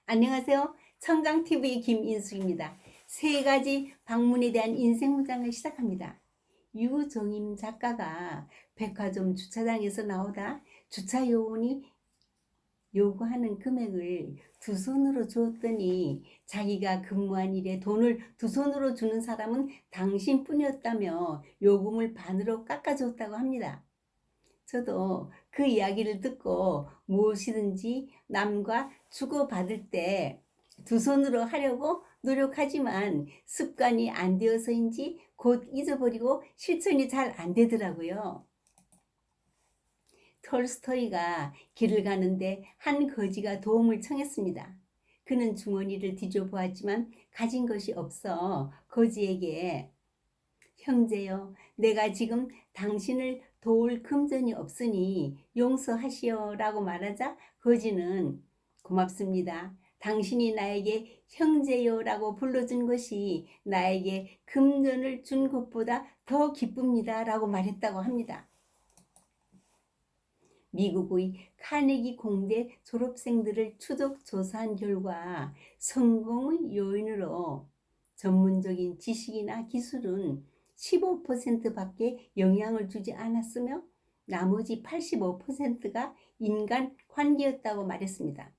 안녕하세요. 청강TV 김인숙입니다. 세 가지 방문에 대한 인생 문장을 시작합니다. 유정임 작가가 백화점 주차장에서 나오다 주차 요원이 요구하는 금액을 두 손으로 주었더니 자기가 근무한 일에 돈을 두 손으로 주는 사람은 당신뿐이었다며 요금을 반으로 깎아줬다고 합니다. 저도 그 이야기를 듣고 무엇이든지 남과 주고받을 때 두 손으로 하려고 노력하지만 습관이 안 되어서인지 곧 잊어버리고 실천이 잘 안 되더라고요. 톨스토이가 길을 가는데 한 거지가 도움을 청했습니다. 그는 주머니를 뒤져보았지만 가진 것이 없어 거지에게 형제여, 내가 지금 당신을 도울 금전이 없으니 용서하시오 라고 말하자 거지는 고맙습니다. 당신이 나에게 형제요 라고 불러준 것이 나에게 금전을 준 것보다 더 기쁩니다 라고 말했다고 합니다. 미국의 카네기 공대 졸업생들을 추적 조사한 결과 성공의 요인으로 전문적인 지식이나 기술은 15%밖에 영향을 주지 않았으며 나머지 85%가 인간 관계였다고 말했습니다.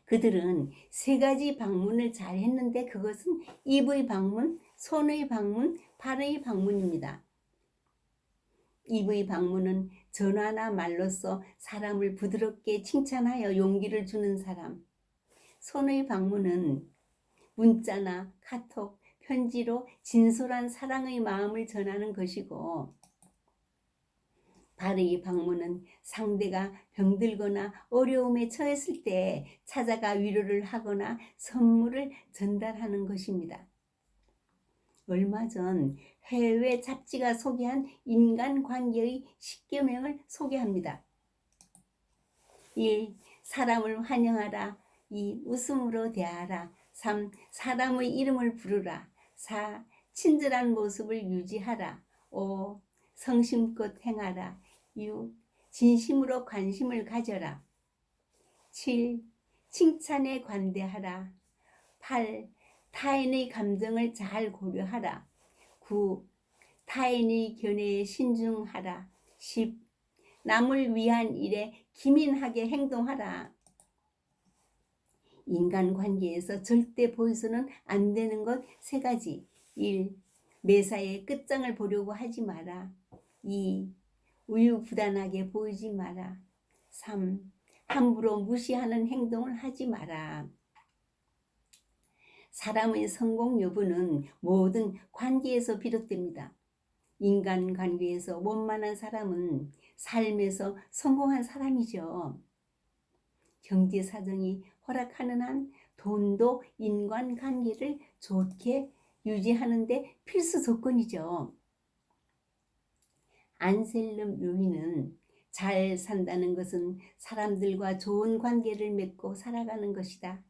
그들은 세 가지 방문을 잘 했는데 그것은 입의 방문, 손의 방문, 발의 방문입니다. 입의 방문은 전화나 말로써 사람을 부드럽게 칭찬하여 용기를 주는 사람. 손의 방문은 문자나 카톡, 편지로 진솔한 사랑의 마음을 전하는 것이고, 발의 방문은 상대가 병들거나 어려움에 처했을 때 찾아가 위로를 하거나 선물을 전달하는 것입니다. 얼마 전 해외 잡지가 소개한 인간관계의 10개 명을 소개합니다. 1. 사람을 환영하라. 2. 웃음으로 대하라. 3. 사람의 이름을 부르라. 4. 친절한 모습을 유지하라. 5. 성심껏 행하라. 6. 진심으로 관심을 가져라. 7. 칭찬에 관대하라. 8. 타인의 감정을 잘 고려하라. 9. 타인의 견해에 신중하라. 10. 남을 위한 일에 기민하게 행동하라. 인간관계에서 절대 보여서는 안 되는 것 세 가지. 1. 매사에 끝장을 보려고 하지 마라. 2. 우유부단하게 보이지 마라. 3. 함부로 무시하는 행동을 하지 마라. 사람의 성공 여부는 모든 관계에서 비롯됩니다. 인간관계에서 원만한 사람은 삶에서 성공한 사람이죠. 경제사정이 허락하는 한 돈도 인간관계를 좋게 유지하는 데 필수 조건이죠. 안셀름 루이는 잘 산다는 것은 사람들과 좋은 관계를 맺고 살아가는 것이다.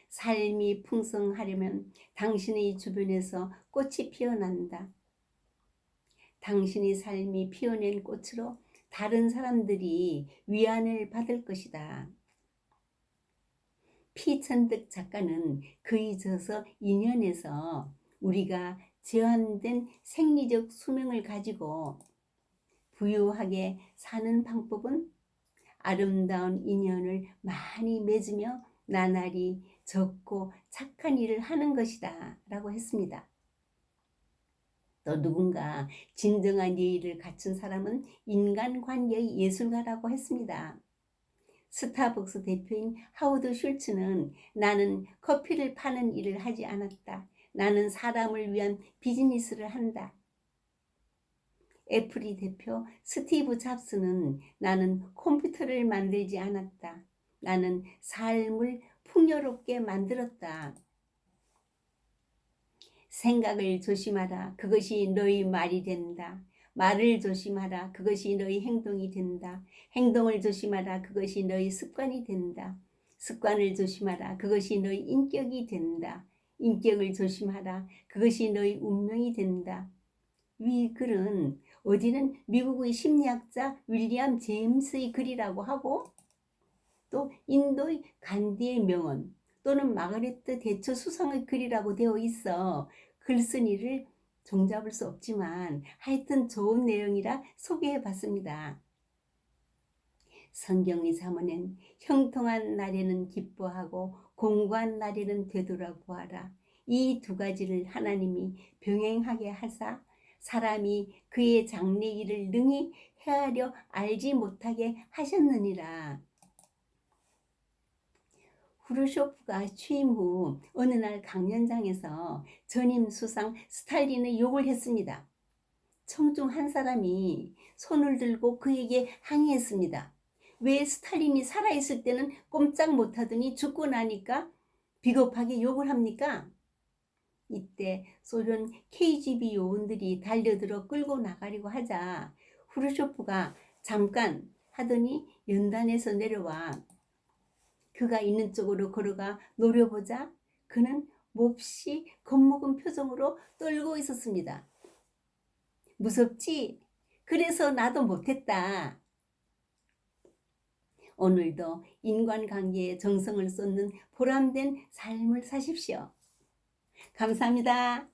삶이 풍성하려면 당신의 주변에서 꽃이 피어난다. 당신의 삶이 피어낸 꽃으로 다른 사람들이 위안을 받을 것이다. 피천득 작가는 그의 저서 인연에서 우리가 제한된 생리적 수명을 가지고 부유하게 사는 방법은 아름다운 인연을 많이 맺으며 나날이 적고 착한 일을 하는 것이다 라고 했습니다. 또 누군가 진정한 예의를 갖춘 사람은 인간관계의 예술가라고 했습니다. 스타벅스 대표인 하워드 슐츠는 나는 커피를 파는 일을 하지 않았다. 나는 사람을 위한 비즈니스를 한다. 애플의 대표 스티브 잡스는 나는 컴퓨터를 만들지 않았다. 나는 삶을 풍요롭게 만들었다. 생각을 조심하라. 그것이 너희 말이 된다. 말을 조심하라. 그것이 너희 행동이 된다. 행동을 조심하라. 그것이 너희 습관이 된다. 습관을 조심하라. 그것이 너희 인격이 된다. 인격을 조심하라. 그것이 너희 운명이 된다. 위 글은 어디는 미국의 심리학자 윌리엄 제임스의 글이라고 하고 또 인도의 간디의 명언 또는 마가레트 대처 수상의 글이라고 되어 있어 글쓴이를 종잡을 수 없지만 하여튼 좋은 내용이라 소개해 봤습니다. 성경의 사모는 형통한 날에는 기뻐하고 공고한 날에는 되돌아보아라. 이 두 가지를 하나님이 병행하게 하사 사람이 그의 장래 일을 능히 헤아려 알지 못하게 하셨느니라. 후르쇼프가 취임 후 어느 날 강연장에서 전임 수상 스탈린의 욕을 했습니다. 청중 한 사람이 손을 들고 그에게 항의했습니다. 왜 스탈린이 살아있을 때는 꼼짝 못하더니 죽고 나니까 비겁하게 욕을 합니까? 이때 소련 KGB 요원들이 달려들어 끌고 나가려고 하자 후르쇼프가 잠깐 하더니 연단에서 내려와 그가 있는 쪽으로 걸어가 노려보자 그는 몹시 겁먹은 표정으로 떨고 있었습니다. 무섭지? 그래서 나도 못했다. 오늘도 인간관계에 정성을 쏟는 보람된 삶을 사십시오. 감사합니다.